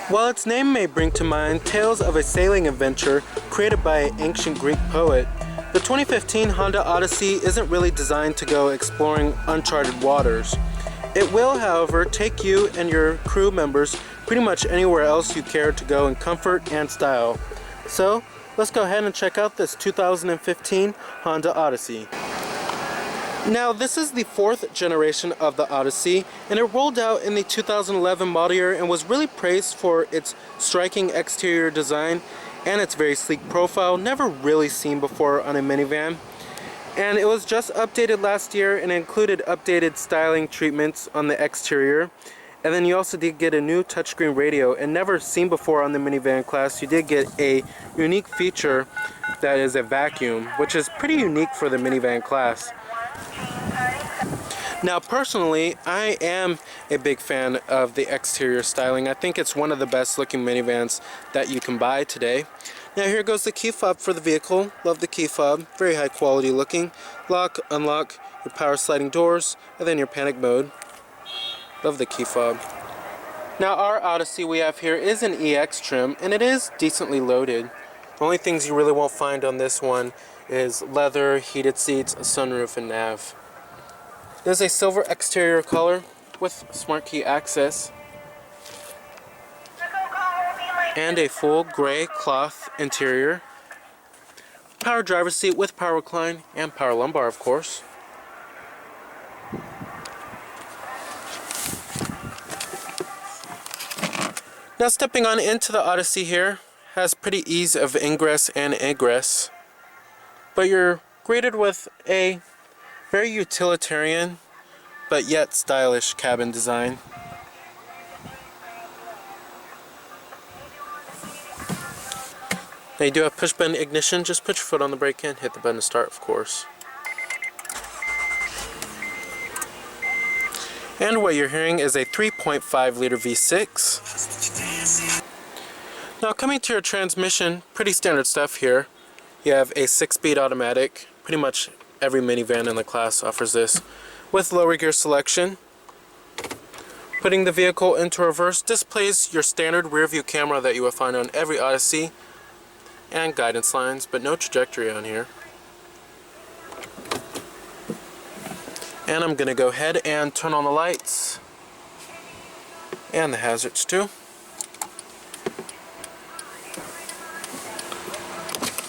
While its name may bring to mind tales of a sailing adventure created by an ancient Greek poet, the 2015 Honda Odyssey isn't really designed to go exploring uncharted waters. It will, however, take you and your crew members pretty much anywhere else you care to go in comfort and style. So, let's go ahead and check out this 2015 Honda Odyssey. Now, this is the 4th generation of the Odyssey, and it rolled out in the 2011 model year and was really praised for its striking exterior design and its very sleek profile, never really seen before on a minivan. And it was just updated last year and included updated styling treatments on the exterior. And then you also did get a new touchscreen radio, and never seen before on the minivan class, you did get a unique feature that is a vacuum, which is pretty unique for the minivan class. Now, personally, I am a big fan of the exterior styling. I think it's one of the best looking minivans that you can buy today. Now, here goes the key fob for the vehicle. Love the key fob, very high quality looking. Lock, unlock, your power sliding doors, and then your panic mode. Love the key fob. Now, our Odyssey we have here is an EX trim, and it is decently loaded. The only things you really won't find on this one is leather, heated seats, a sunroof, and nav. There's a silver exterior color with smart key access and a full gray cloth interior. Power driver's seat with power recline and power lumbar, of course. Now, stepping on into the Odyssey here has pretty ease of ingress and egress, but you're greeted with a very utilitarian but yet stylish cabin design. Now, you do have push button ignition. Just put your foot on the brake and hit the button to start, of course. And what you're hearing is a 3.5 liter V6. Now, coming to your transmission, pretty standard stuff here. You have a 6-speed automatic. Pretty much every minivan in the class offers this, with lower gear selection. Putting the vehicle into reverse displays your standard rear view camera that you will find on every Odyssey, and guidance lines, but no trajectory on here. And I'm going to go ahead and turn on the lights and the hazards too.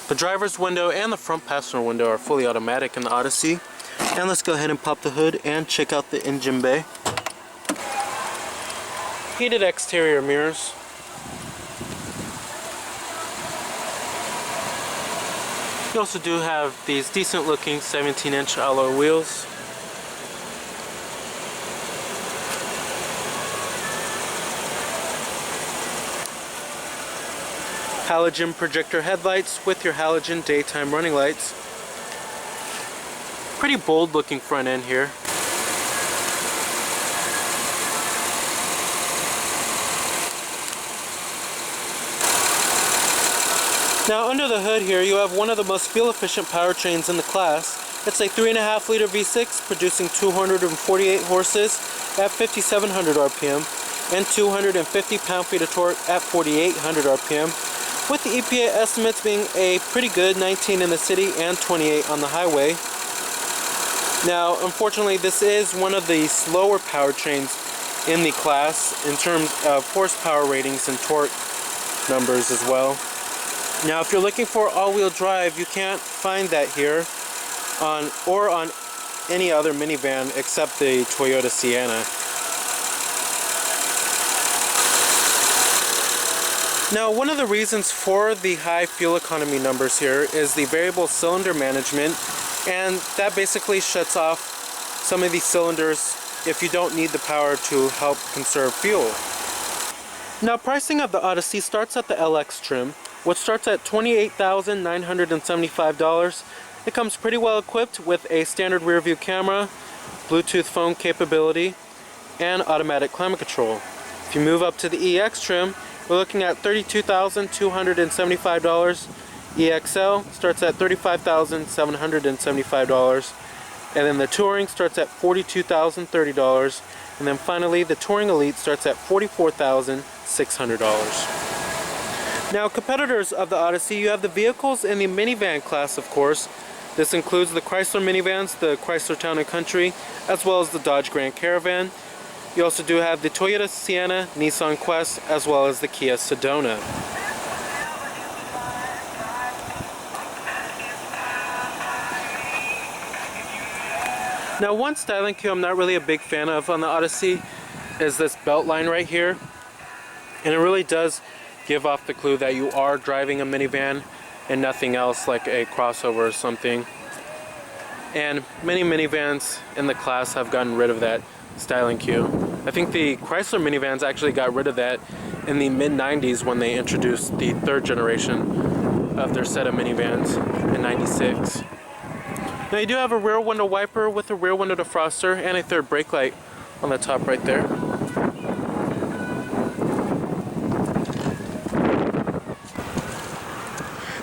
The driver's window and the front passenger window are fully automatic in the Odyssey. And let's go ahead and pop the hood and check out the engine bay. Heated exterior mirrors. You also do have these decent looking 17-inch alloy wheels. Halogen projector headlights with your halogen daytime running lights. Pretty bold looking front end here. Now, under the hood here you have one of the most fuel efficient powertrains in the class. It's a 3.5 liter V6 producing 248 horses at 5,700 RPM and 250 pound-feet of torque at 4,800 RPM, with the EPA estimates being a pretty good 19 in the city and 28 on the highway. Now, unfortunately, this is one of the slower powertrains in the class in terms of horsepower ratings and torque numbers as well. Now, if you're looking for all-wheel drive, you can't find that here on any other minivan except the Toyota Sienna. Now, one of the reasons for the high fuel economy numbers here is the variable cylinder management, and that basically shuts off some of these cylinders if you don't need the power to help conserve fuel. Now, pricing of the Odyssey starts at the LX trim, which starts at $28,975. It comes pretty well equipped with a standard rear view camera, Bluetooth phone capability, and automatic climate control. If you move up to the EX trim, we're looking at $32,275. EXL starts at $35,775. And then the Touring starts at $42,030. And then finally, the Touring Elite starts at $44,600. Now, competitors of the Odyssey, you have the vehicles in the minivan class, of course. This includes the Chrysler minivans, the Chrysler Town & Country, as well as the Dodge Grand Caravan. You also do have the Toyota Sienna, Nissan Quest, as well as the Kia Sedona. Now, one styling cue I'm not really a big fan of on the Odyssey is this belt line right here. And it really does give off the clue that you are driving a minivan and nothing else like a crossover or something. And many minivans in the class have gotten rid of that styling cue. I think the Chrysler minivans actually got rid of that in the mid-90s when they introduced the third generation of their set of minivans in '96. Now you do have a rear window wiper with a rear window defroster and a third brake light on the top right there.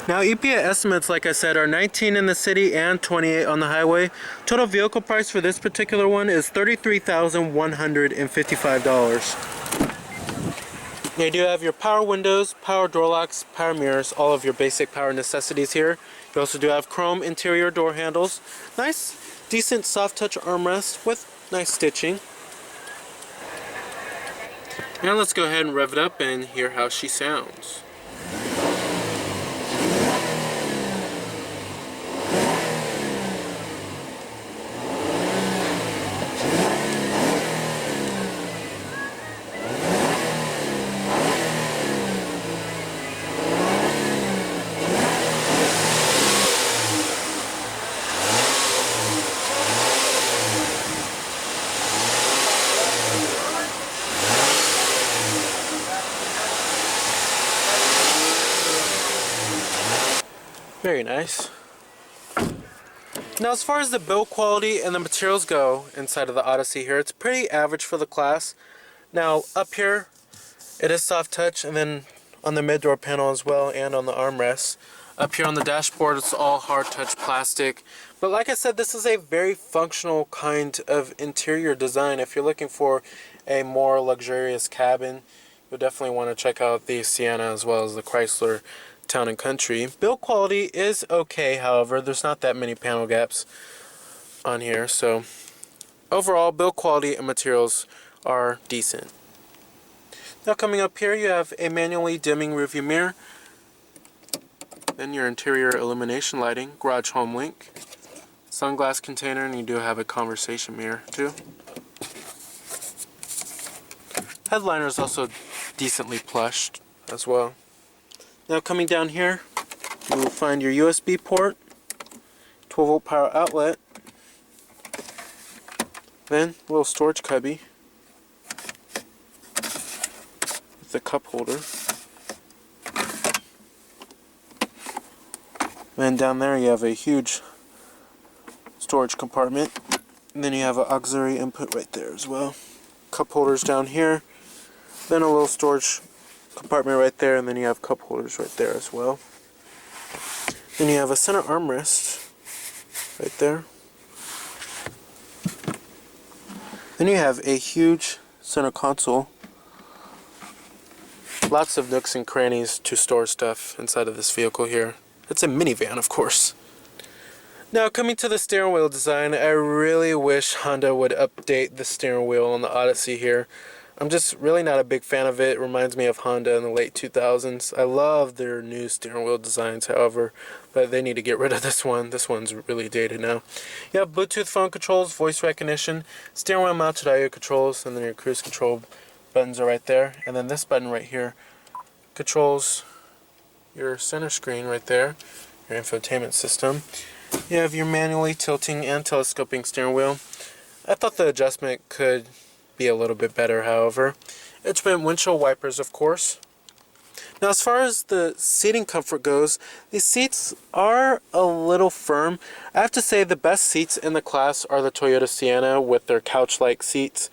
Now EPA estimates, like I said, are 19 in the city and 28 on the highway. Total vehicle price for this particular one is $33,155. Now you do have your power windows, power door locks, power mirrors, all of your basic power necessities here. You also do have chrome interior door handles. Nice, decent soft touch armrest with nice stitching. Now let's go ahead and rev it up and hear how she sounds. Very nice. Now as far as the build quality and the materials go inside of the Odyssey here, it's pretty average for the class. Now up here it is soft touch, and then on the mid door panel as well and on the armrests. Up here on the dashboard it's all hard touch plastic. But like I said, this is a very functional kind of interior design. If you're looking for a more luxurious cabin, you'll definitely want to check out the Sienna as well as the Chrysler Town & Country. Build quality is okay, however, there's not that many panel gaps on here, so overall build quality and materials are decent. Now coming up here, you have a manually dimming rearview mirror, then your interior illumination lighting, garage home link, sunglass container, and you do have a conversation mirror too. Headliner is also decently plushed as well. Now coming down here, you will find your USB port, 12 volt power outlet, then a little storage cubby with the cup holder. Then down there you have a huge storage compartment, and then you have an auxiliary input right there as well. Cup holders down here, then a little storage compartment right there, and then you have cup holders right there as well. Then you have a center armrest right there. Then you have a huge center console. Lots of nooks and crannies to store stuff inside of this vehicle here. It's a minivan, of course. Now coming to the steering wheel design, I really wish Honda would update the steering wheel on the Odyssey here. I'm just really not a big fan of it. It reminds me of Honda in the late 2000s. I love their new steering wheel designs, however, but they need to get rid of this one. This one's really dated now. You have Bluetooth phone controls, voice recognition, steering wheel mounted audio controls, and then your cruise control buttons are right there. And then this button right here controls your center screen right there, your infotainment system. You have your manually tilting and telescoping steering wheel. I thought the adjustment could be a little bit better, however. It's been windshield wipers, of course. Now as far as the seating comfort goes, these seats are a little firm. I have to say the best seats in the class are the Toyota Sienna with their couch-like seats,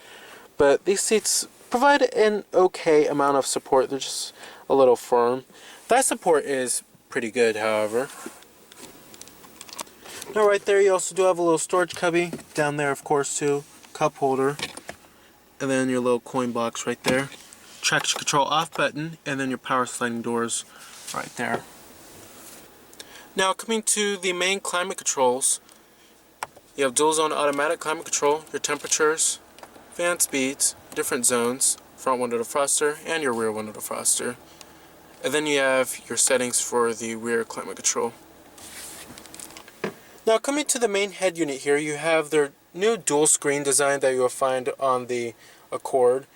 but these seats provide an okay amount of support. They're just a little firm. Thigh support is pretty good, however. Now right there you also do have a little storage cubby down there, of course, too. Cup holder. And then your little coin box right there. Traction control off button, and then your power sliding doors right there. Now coming to the main climate controls, you have dual zone automatic climate control, your temperatures, fan speeds, different zones, front window defroster, and your rear window defroster. And then you have your settings for the rear climate control. Now coming to the main head unit here, you have their new dual screen design that you will find on the Accord.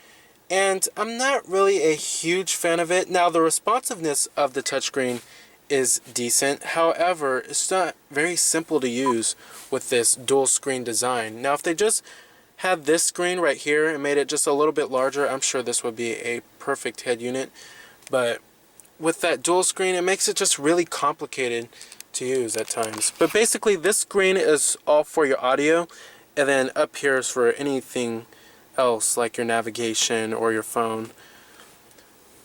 And I'm not really a huge fan of it. Now the responsiveness of the touchscreen is decent. However, it's not very simple to use with this dual screen design. Now if they just had this screen right here and made it just a little bit larger, I'm sure this would be a perfect head unit. But with that dual screen, it makes it just really complicated to use at times. But basically this screen is all for your audio, and then up here is for anything else like your navigation or your phone.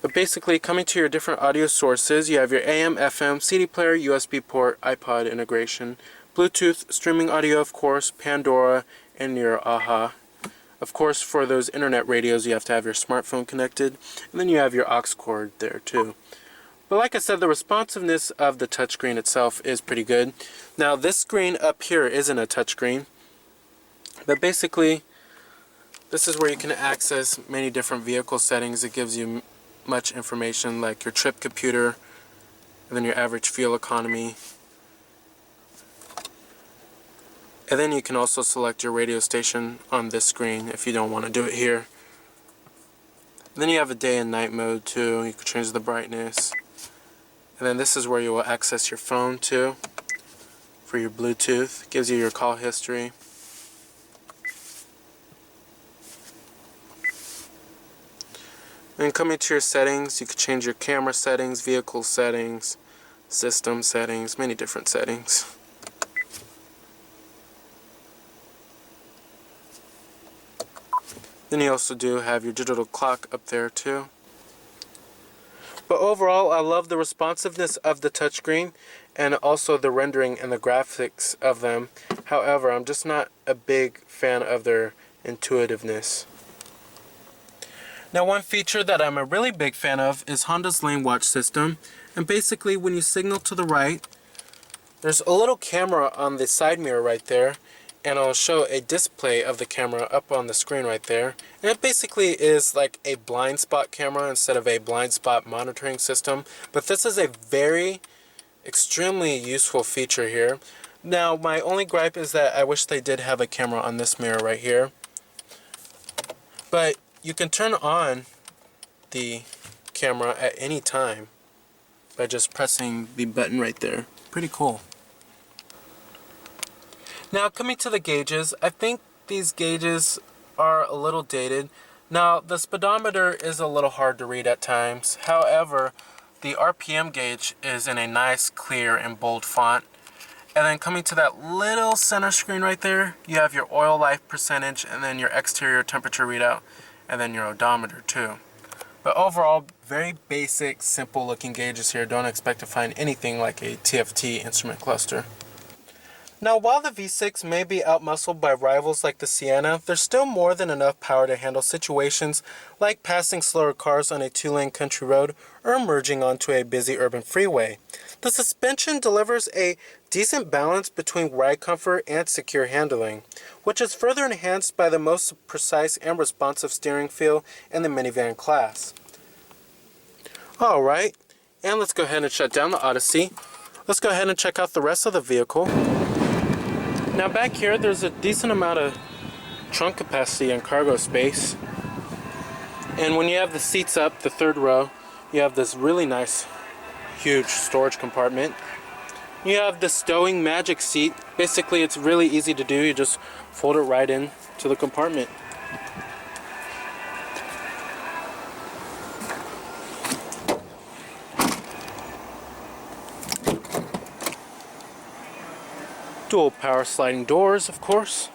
But basically, coming to your different audio sources, you have your AM, FM, CD player, USB port, iPod integration, Bluetooth, streaming audio, of course, Pandora, and your AHA. Of course, for those internet radios, you have to have your smartphone connected, and then you have your aux cord there too. But like I said, the responsiveness of the touchscreen itself is pretty good. Now, this screen up here isn't a touchscreen, but basically, this is where you can access many different vehicle settings. It gives you much information like your trip computer, and then your average fuel economy. And then you can also select your radio station on this screen if you don't want to do it here. And then you have a day and night mode too. You can change the brightness. And then this is where you will access your phone too for your Bluetooth. It gives you your call history. And coming to your settings, you can change your camera settings, vehicle settings, system settings, many different settings. Then you also do have your digital clock up there too. But overall, I love the responsiveness of the touchscreen and also the rendering and the graphics of them. However, I'm just not a big fan of their intuitiveness. Now, one feature that I'm a really big fan of is Honda's lane watch system. And basically, when you signal to the right, there's a little camera on the side mirror right there, and I'll show a display of the camera up on the screen right there. And it basically is like a blind spot camera instead of a blind spot monitoring system. But this is a very extremely useful feature here. Now, my only gripe is that I wish they did have a camera on this mirror right here. But you can turn on the camera at any time by just pressing the button right there. Pretty cool. Now, coming to the gauges, I think these gauges are a little dated. Now, the speedometer is a little hard to read at times. However, the RPM gauge is in a nice, clear, and bold font. And then coming to that little center screen right there, you have your oil life percentage, and then your exterior temperature readout, and then your odometer too. But overall, very basic, simple looking gauges here. Don't expect to find anything like a TFT instrument cluster. Now, while the V6 may be outmuscled by rivals like the Sienna, there's still more than enough power to handle situations like passing slower cars on a 2-lane country road or merging onto a busy urban freeway. The suspension delivers a decent balance between ride comfort and secure handling, which is further enhanced by the most precise and responsive steering feel in the minivan class. Alright, and let's go ahead and shut down the Odyssey. Let's go ahead and check out the rest of the vehicle. Now back here, there's a decent amount of trunk capacity and cargo space. And when you have the seats up, the third row, you have this really nice, huge storage compartment. You have the stowing magic seat. Basically, it's really easy to do. You just fold it right in to the compartment. Dual power sliding doors, of course.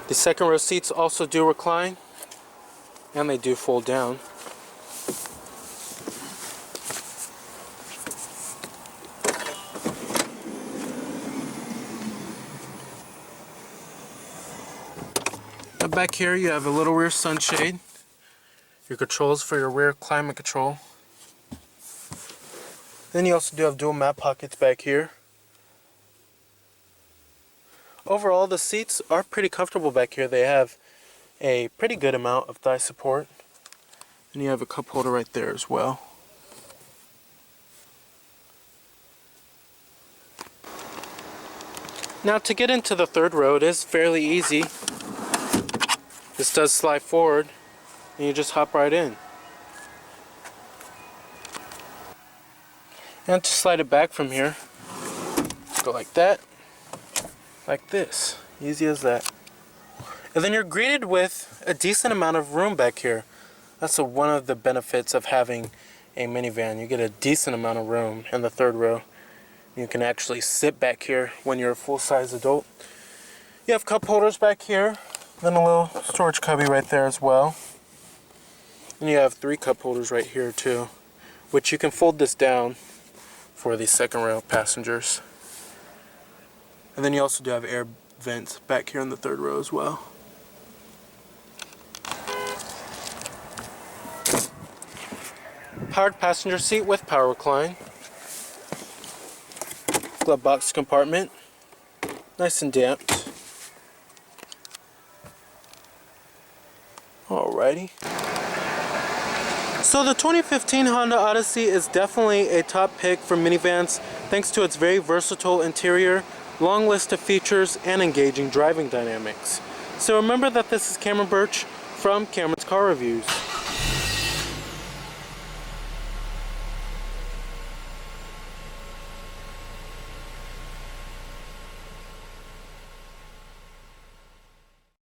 The second row seats also do recline, and they do fold down. back here you have a little rear sunshade, your controls for your rear climate control. Then you also do have dual map pockets back here. Overall, the seats are pretty comfortable back here. They have a pretty good amount of thigh support. And you have a cup holder right there as well. Now to get into the third row, it is fairly easy. This does slide forward and you just hop right in. And to slide it back from here, go like that, like this. Easy as that. And then you're greeted with a decent amount of room back here. That's one of the benefits of having a minivan. You get a decent amount of room in the third row. You can actually sit back here when you're a full-size adult. You have cup holders back here, then a little storage cubby right there as well. And you have 3 cup holders right here too, which you can fold this down for the second row passengers. And then you also do have air vents back here in the third row as well. Powered passenger seat with power recline. Glove box compartment, nice and damped. Alrighty. So the 2015 Honda Odyssey is definitely a top pick for minivans thanks to its very versatile interior, long list of features, and engaging driving dynamics. So remember that this is Cameron Birch from Cameron's Car Reviews.